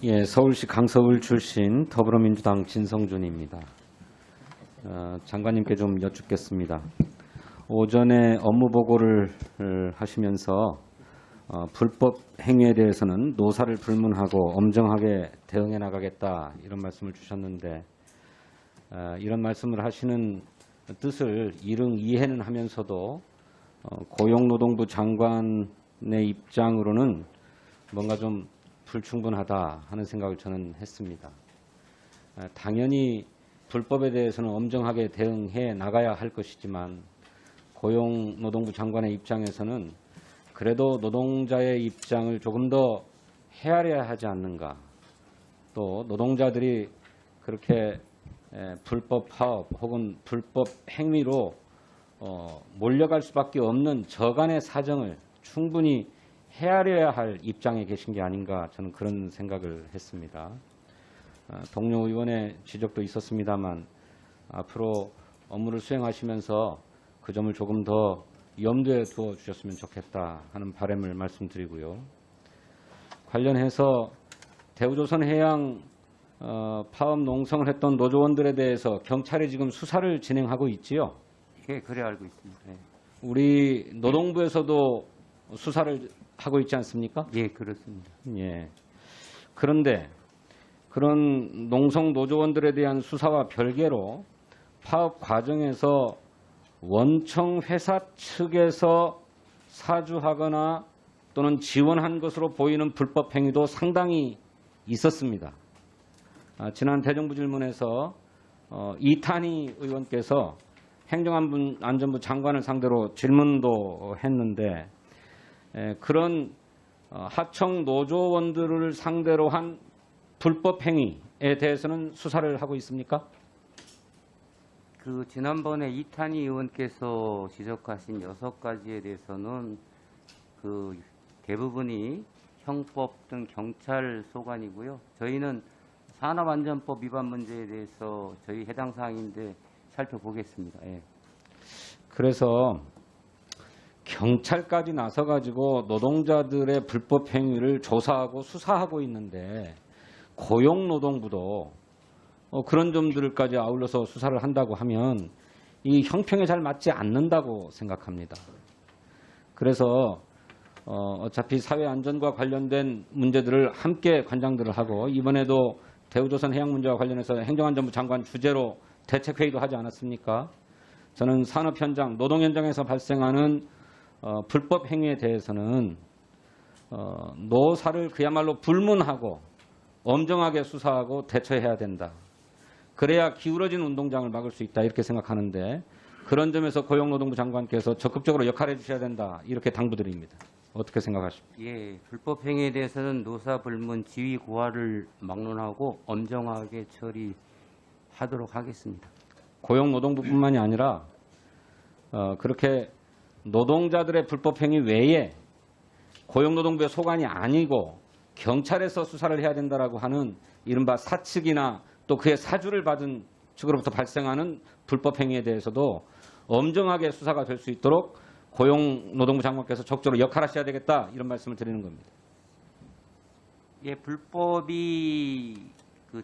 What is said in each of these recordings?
예, 서울시 강서울 출신 더불어민주당 진성준입니다. 장관님께 좀 여쭙겠습니다. 오전에 업무 보고를 하시면서 불법 행위에 대해서는 노사를 불문하고 엄정하게 대응해 나가겠다 이런 말씀을 주셨는데 이런 말씀을 하시는 뜻을 이해는 하면서도 고용노동부 장관의 입장으로는 뭔가 좀 불충분하다 하는 생각을 저는 했습니다. 당연히 불법에 대해서는 엄정하게 대응해 나가야 할 것이지만 고용노동부 장관의 입장에서는 그래도 노동자의 입장을 조금 더 헤아려야 하지 않는가. 또 노동자들이 그렇게 불법 파업 혹은 불법 행위로 몰려갈 수밖에 없는 저간의 사정을 충분히 헤아려야 할 입장에 계신 게 아닌가 저는 그런 생각을 했습니다. 동료 의원의 지적도 있었습니다만 앞으로 업무를 수행하시면서 그 점을 조금 더 염두에 두어 주셨으면 좋겠다 하는 바람을 말씀드리고요. 관련해서 대우조선해양 파업 농성을 했던 노조원들에 대해서 경찰이 지금 수사를 진행하고 있지요? 예, 그래 알고 있습니다. 네. 우리 노동부에서도 수사를 하고 있지 않습니까? 예, 그렇습니다. 예. 그런데 그런 농성 노조원들에 대한 수사와 별개로 파업 과정에서 원청 회사 측에서 사주하거나 또는 지원한 것으로 보이는 불법 행위도 상당히 있었습니다. 지난 대정부 질문에서 이탄희 의원께서 행정안전부 장관을 상대로 질문도 했는데 그런 하청 노조원들을 상대로 한 불법 행위에 대해서는 수사를 하고 있습니까? 그 지난번에 이탄희 의원께서 지적하신 6가지에 대해서는 그 대부분이 형법 등 경찰 소관이고요. 저희는 산업안전법 위반 문제에 대해서 저희 해당 사항인데 살펴보겠습니다. 예. 그래서 경찰까지 나서가지고 노동자들의 불법 행위를 조사하고 수사하고 있는데 고용노동부도 그런 점들까지 아울러서 수사를 한다고 하면 이 형평에 잘 맞지 않는다고 생각합니다. 그래서 어차피 사회안전과 관련된 문제들을 함께 관장들을 하고 이번에도 대우조선 해양 문제와 관련해서 행정안전부 장관 주재로 대책회의도 하지 않았습니까? 저는 산업 현장, 노동 현장에서 발생하는 불법 행위에 대해서는 노사를 그야말로 불문하고 엄정하게 수사하고 대처해야 된다. 그래야 기울어진 운동장을 막을 수 있다 이렇게 생각하는데 그런 점에서 고용노동부 장관께서 적극적으로 역할해 주셔야 된다 이렇게 당부드립니다. 어떻게 생각하십니까? 예, 불법 행위에 대해서는 노사 불문 지위 고하를 막론하고 엄정하게 처리하도록 하겠습니다. 고용노동부뿐만이 아니라 그렇게 노동자들의 불법 행위 외에 고용노동부의 소관이 아니고 경찰에서 수사를 해야 된다라고 하는 이른바 사측이나 또 그의 사주를 받은 측으로부터 발생하는 불법 행위에 대해서도 엄정하게 수사가 될 수 있도록 고용노동부 장관께서 적극적으로 역할하셔야 되겠다 이런 말씀을 드리는 겁니다. 예, 불법이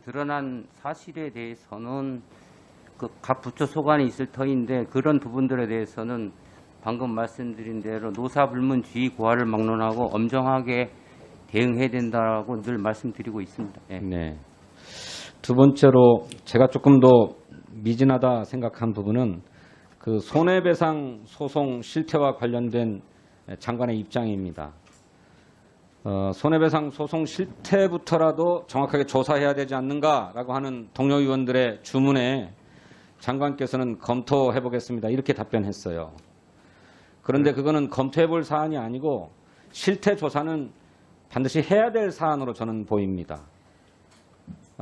드러난 사실에 대해서는 각 부처 소관이 있을 터인데 그런 부분들에 대해서는 방금 말씀드린 대로 노사불문 지위 고하를 막론하고 엄정하게 대응해야 된다고 늘 말씀드리고 있습니다. 예. 네. 두 번째로 제가 조금 더 미진하다 생각한 부분은 그 손해배상 소송 실태와 관련된 장관의 입장입니다. 손해배상 소송 실태부터라도 정확하게 조사해야 되지 않는가라고 하는 동료 의원들의 주문에 장관께서는 검토해 보겠습니다. 이렇게 답변했어요. 그런데 그거는 검토해 볼 사안이 아니고 실태 조사는 반드시 해야 될 사안으로 저는 보입니다.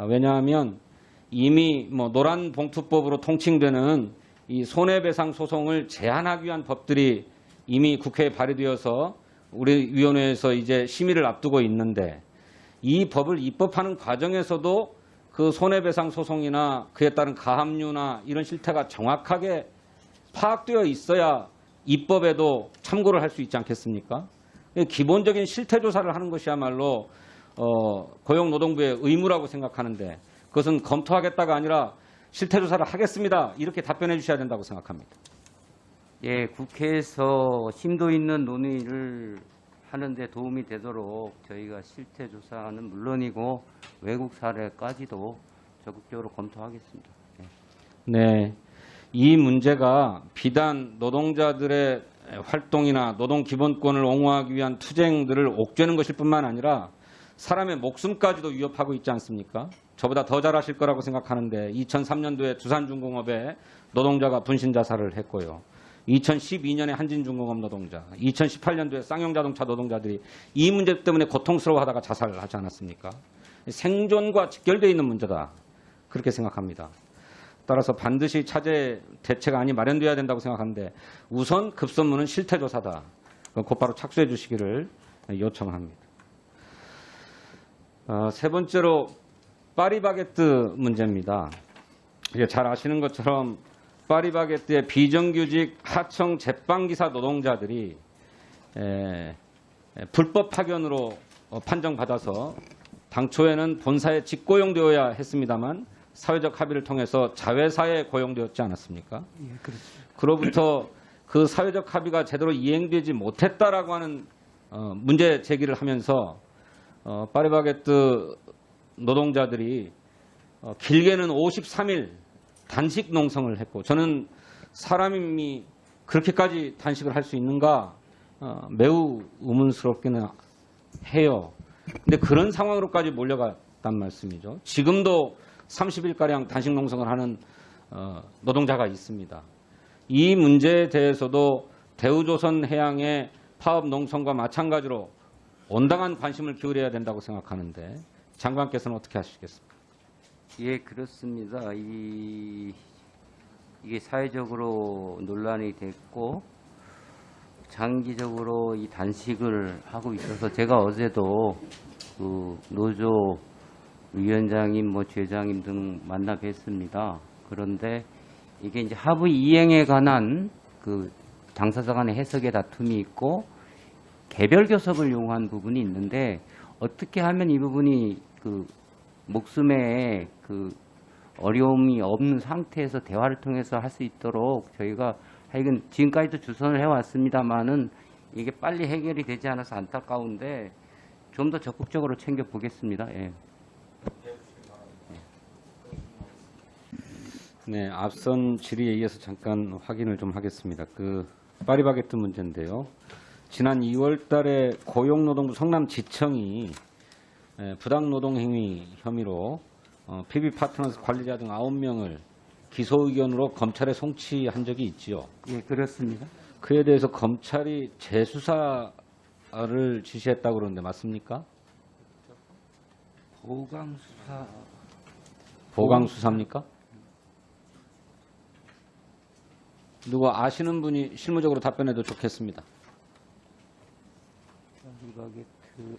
왜냐하면 이미 노란봉투법으로 통칭되는 이 손해배상 소송을 제한하기 위한 법들이 이미 국회에 발의되어서 우리 위원회에서 이제 심의를 앞두고 있는데 이 법을 입법하는 과정에서도 그 손해배상 소송이나 그에 따른 가압류나 이런 실태가 정확하게 파악되어 있어야 입법에도 참고를 할 수 있지 않겠습니까? 기본적인 실태 조사를 하는 것이야말로 고용노동부의 의무라고 생각하는데 그것은 검토하겠다가 아니라 실태조사를 하겠습니다. 이렇게 답변해 주셔야 된다고 생각합니다. 예, 국회에서 심도 있는 논의를 하는데 도움이 되도록 저희가 실태 조사는 물론이고 외국 사례까지도 적극적으로 검토하겠습니다. 예. 네, 이 문제가 비단 노동자들의 활동이나 노동 기본권을 옹호하기 위한 투쟁들을 옥죄는 것일 뿐만 아니라 사람의 목숨까지도 위협하고 있지 않습니까? 저보다 더 잘하실 거라고 생각하는데 2003년도에 두산중공업에 노동자가 분신 자살을 했고요. 2012년에 한진중공업 노동자, 2018년도에 쌍용자동차 노동자들이 이 문제 때문에 고통스러워하다가 자살을 하지 않았습니까? 생존과 직결되어 있는 문제다. 그렇게 생각합니다. 따라서 반드시 차제 대책 안이 마련돼야 된다고 생각하는데 우선 급선무는 실태조사다. 곧바로 착수해 주시기를 요청합니다. 세 번째로 파리바게뜨 문제입니다. 잘 아시는 것처럼 파리바게뜨의 비정규직 하청 제빵기사 노동자들이 불법 파견으로 판정받아서 당초에는 본사에 직고용되어야 했습니다만 사회적 합의를 통해서 자회사에 고용되었지 않았습니까? 예, 그렇습니다. 그로부터 그 사회적 합의가 제대로 이행되지 못했다라고 하는 문제 제기를 하면서 파리바게뜨 노동자들이 길게는 53일 단식 농성을 했고 저는 사람이 그렇게까지 단식을 할 수 있는가 매우 의문스럽기는 해요. 근데 그런 상황으로까지 몰려갔단 말씀이죠. 지금도 30일가량 단식 농성을 하는 노동자가 있습니다. 이 문제에 대해서도 대우조선해양의 파업 농성과 마찬가지로 온당한 관심을 기울여야 된다고 생각하는데 장관께서는 어떻게 하시겠습니까? 예, 그렇습니다. 이게 사회적으로 논란이 됐고 장기적으로 이 단식을 하고 있어서 제가 어제도 그 노조 위원장님, 죄장님 등 만나 뵀습니다. 그런데 이게 이제 하부 이행에 관한 그 당사자 간의 해석의 다툼이 있고 개별 교섭을 요구한 부분이 있는데 어떻게 하면 이 부분이 그 목숨에 그 어려움이 없는 상태에서 대화를 통해서 할 수 있도록 저희가 하여간 지금까지도 주선을 해왔습니다만은 이게 빨리 해결이 되지 않아서 안타까운데 좀 더 적극적으로 챙겨보겠습니다. 예. 네, 앞선 질의에 이어서 잠깐 확인을 좀 하겠습니다. 그 파리바게뜨 문제인데요. 지난 2월 달에 고용노동부 성남지청이 부당노동행위 혐의로 PB파트너스 관리자 등 9명을 기소 의견으로 검찰에 송치한 적이 있지요. 예, 그렇습니다. 그에 대해서 검찰이 재수사를 지시했다고 그러는데 맞습니까? 보강수사 보강수사입니까? 누구 아시는 분이 실무적으로 답변해도 좋겠습니다. 파리바게뜨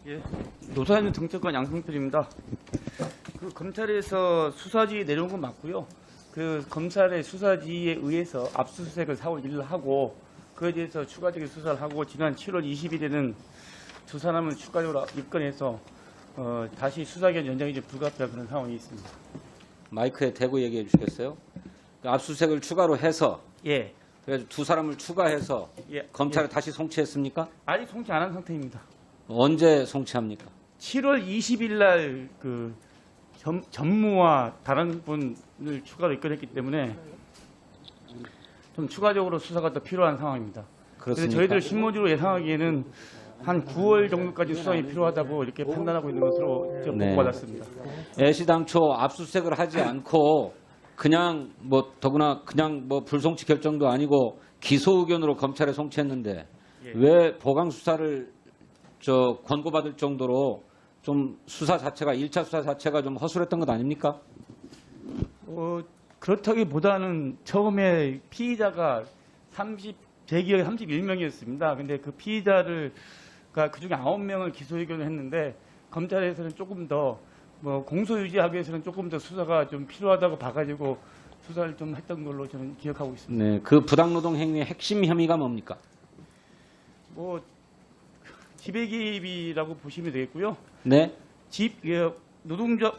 예, 노사연 정책관 양성필입니다. 그 검찰에서 수사지에 내려온 건 맞고요. 그 검찰의 수사지에 의해서 압수수색을 4월 1일 하고 그에 대해서 추가적인 수사를 하고 지난 7월 20일에는 두 사람을 추가적으로 입건해서 다시 수사기간 연장이 좀 불가피한 그런 상황이 있습니다. 마이크에 대고 얘기해 주시겠어요? 그 압수수색을 추가로 해서 예, 그래서 두 사람을 추가해서 예, 검찰에 예. 다시 송치했습니까? 아직 송치 안 한 상태입니다. 언제 송치합니까? 7월 20일 날 그 전무와 다른 분을 추가로 입건했기 때문에 좀 추가적으로 수사가 더 필요한 상황입니다. 그래서 그렇습니까? 저희들 실무적으로 예상하기에는 한 9월 정도까지 수사가 필요하다고 이렇게 판단하고 있는 것으로 네. 보고받았습니다. 애시당초 압수수색을 하지 않고 그냥 더구나 그냥 불송치 결정도 아니고 기소 의견으로 검찰에 송치했는데 예. 왜 보강 수사를 권고받을 정도로 좀 수사 자체가 1차 수사 자체가 좀 허술했던 것 아닙니까? 그렇다기보다는 처음에 피의자가 제 기억에 31명이었습니다. 근데 그 피의자를 그중에 9명을 기소 의견을 했는데 검찰에서는 조금 더 공소 유지하기 위해서는 조금 더 수사가 좀 필요하다고 봐가지고 수사를 좀 했던 걸로 저는 기억하고 있습니다. 네, 그 부당노동 행위의 핵심 혐의가 뭡니까? 뭐 지배개입이라고 보시면 되겠고요. 네. 노동자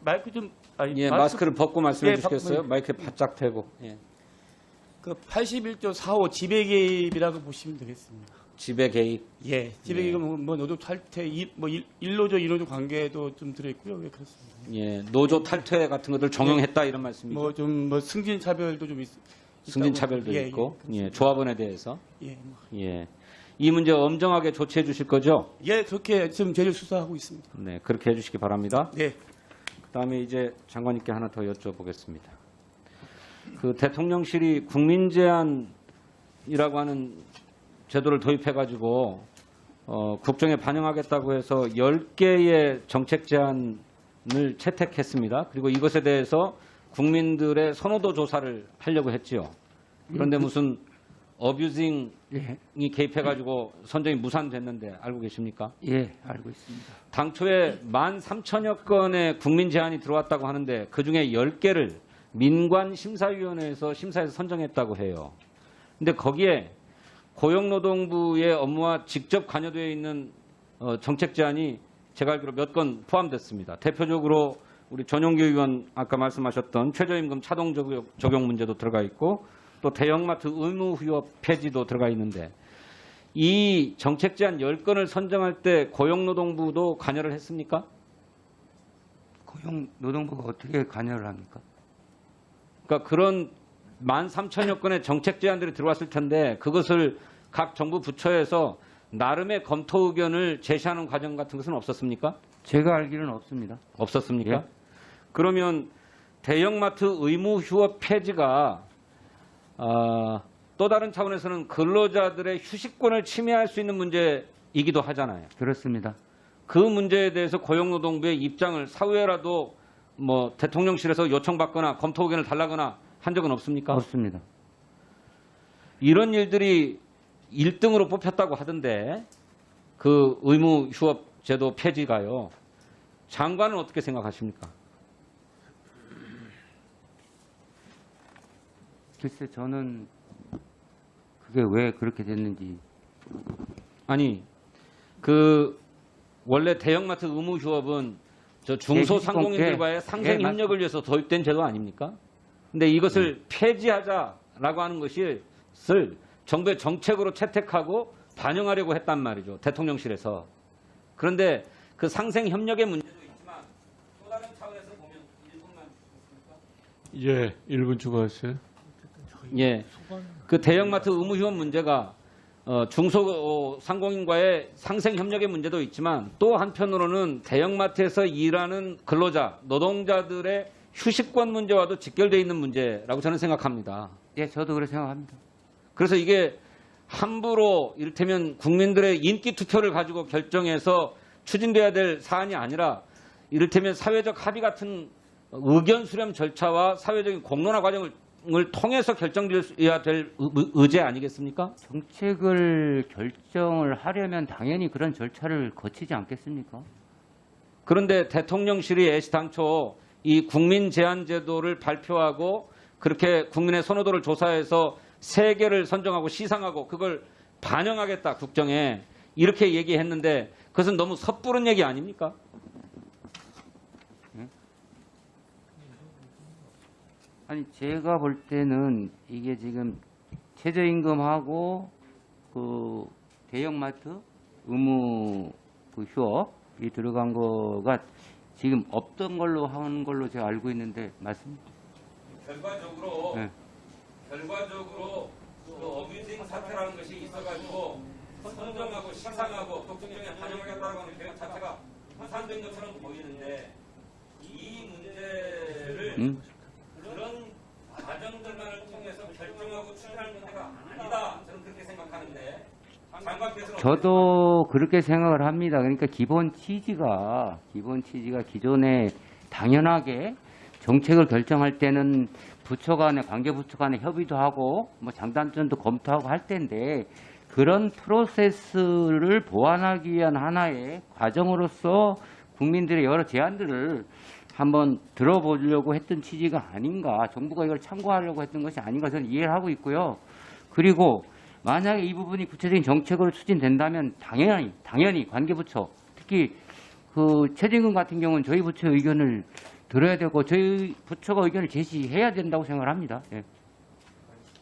마이크 좀 예, 마스크를 벗고 말씀해 예, 주시겠어요? 마이크에 바짝 대고. 예. 그 81.45 지배개입이라고 보시면 되겠습니다. 지배 개입. 예, 지배개입은 뭐 노조 탈퇴, 일노조 이노조 관계도 좀 들어있고요. 왜 그렇습니다. 예, 노조 탈퇴 같은 것들 정용했다 이런 말씀이죠. 뭐 좀 승진 차별도 좀 승진 차별도 예, 있고, 예, 예, 조합원에 대해서. 예, 예. 이 문제 엄정하게 조치해 주실 거죠? 예, 그렇게 지금 제일 수사하고 있습니다. 네, 그렇게 해주시기 바랍니다. 네. 그다음에 이제 장관님께 하나 더 여쭤보겠습니다. 그 대통령실이 국민제안이라고 하는 제도를 도입해가지고 국정에 반영하겠다고 해서 10개의 정책 제안을 채택했습니다. 그리고 이것에 대해서 국민들의 선호도 조사를 하려고 했지요. 그런데 무슨 어뷰징이 개입해가지고 선정이 무산됐는데 알고 계십니까? 예, 알고 있습니다. 당초에 13,000여 건의 국민 제안이 들어왔다고 하는데 그중에 10개를 민관심사위원회에서 심사해서 선정했다고 해요. 근데 거기에 고용노동부의 업무와 직접 관여되어 있는 정책 제안이 제가 알기로 몇 건 포함됐습니다. 대표적으로 우리 전용기 의원 아까 말씀하셨던 최저임금 차동 적용 문제도 들어가 있고 또 대형마트 의무 휴업 폐지도 들어가 있는데 이 정책 제안 10건을 선정할 때 고용노동부도 관여를 했습니까? 고용노동부가 어떻게 관여를 합니까? 그러니까 그런 13,000여 건의 정책 제안들이 들어왔을 텐데 그것을 각 정부 부처에서 나름의 검토 의견을 제시하는 과정 같은 것은 없었습니까? 제가 알기로는 없습니다. 없었습니까? 예. 그러면 대형마트 의무 휴업 폐지가 또 다른 차원에서는 근로자들의 휴식권을 침해할 수 있는 문제이기도 하잖아요. 그렇습니다. 그 문제에 대해서 고용노동부의 입장을 사후에라도 뭐 대통령실에서 요청받거나 검토 의견을 달라거나 한 적은 없습니까? 없습니다. 이런 일들이 1등으로 뽑혔다고 하던데 그 의무 휴업 제도 폐지가요. 장관은 어떻게 생각하십니까? 글쎄 저는 그게 왜 그렇게 됐는지. 아니 그 원래 대형마트 의무 휴업은 저 중소상공인들과의 상생 협력을 위해서 도입된 제도 아닙니까? 근데 이것을 폐지하자라고 하는 것을 정부의 정책으로 채택하고 반영하려고 했단 말이죠. 대통령실에서. 그런데 그 상생 협력의 문제도 있지만 또 다른 차원에서 보면 1분만 주시겠습니까? 예, 1분 추가하세요. 예. 그 대형마트 의무 휴업 문제가 중소상공인과의 상생 협력의 문제도 있지만 또 한편으로는 대형마트에서 일하는 근로자, 노동자들의 휴식권 문제와도 직결되어 있는 문제라고 저는 생각합니다. 예, 저도 그렇게 생각합니다. 그래서 이게 함부로 이를테면 국민들의 인기 투표를 가지고 결정해서 추진돼야 될 사안이 아니라 이를테면 사회적 합의 같은 의견 수렴 절차와 사회적인 공론화 과정을 통해서 결정되어야 될 의제 아니겠습니까? 정책을 결정을 하려면 당연히 그런 절차를 거치지 않겠습니까? 그런데 대통령실이 애시당초 이 국민 제안 제도를 발표하고 그렇게 국민의 선호도를 조사해서 3개를 선정하고 시상하고 그걸 반영하겠다 국정에 이렇게 얘기했는데 그것은 너무 섣부른 얘기 아닙니까? 아니 제가 볼 때는 이게 지금 최저임금하고 그 대형마트 의무 그 휴업이 들어간 거가 지금 없던 걸로 하는 걸로 제가 알고 있는데 맞습니까? 결과적으로 네. 그 어뷰징 사태라는 것이 있어가지고 선정하고 시상하고 국정에 반영하겠다고 하는 계획 자체가 무산된 것처럼 보이는데 이 문제를 그런 과정들만을 통해서 결정하고 추진할 문제가 아니다. 저는 그렇게 생각하는데 장관께서는 저도 그렇게 생각을 합니다. 그러니까 기본 취지가 기존에 당연하게 정책을 결정할 때는 부처 간에 관계 부처 간에 협의도 하고 뭐 장단점도 검토하고 할 텐데 그런 프로세스를 보완하기 위한 하나의 과정으로서 국민들의 여러 제안들을 한번 들어보려고 했던 취지가 아닌가, 정부가 이걸 참고하려고 했던 것이 아닌가 저는 이해를 하고 있고요. 그리고 만약에 이 부분이 구체적인 정책으로 추진된다면 당연히 관계부처, 특히 그 최진근 같은 경우는 저희 부처의 의견을 들어야 되고 저희 부처가 의견을 제시해야 된다고 생각을 합니다. 예.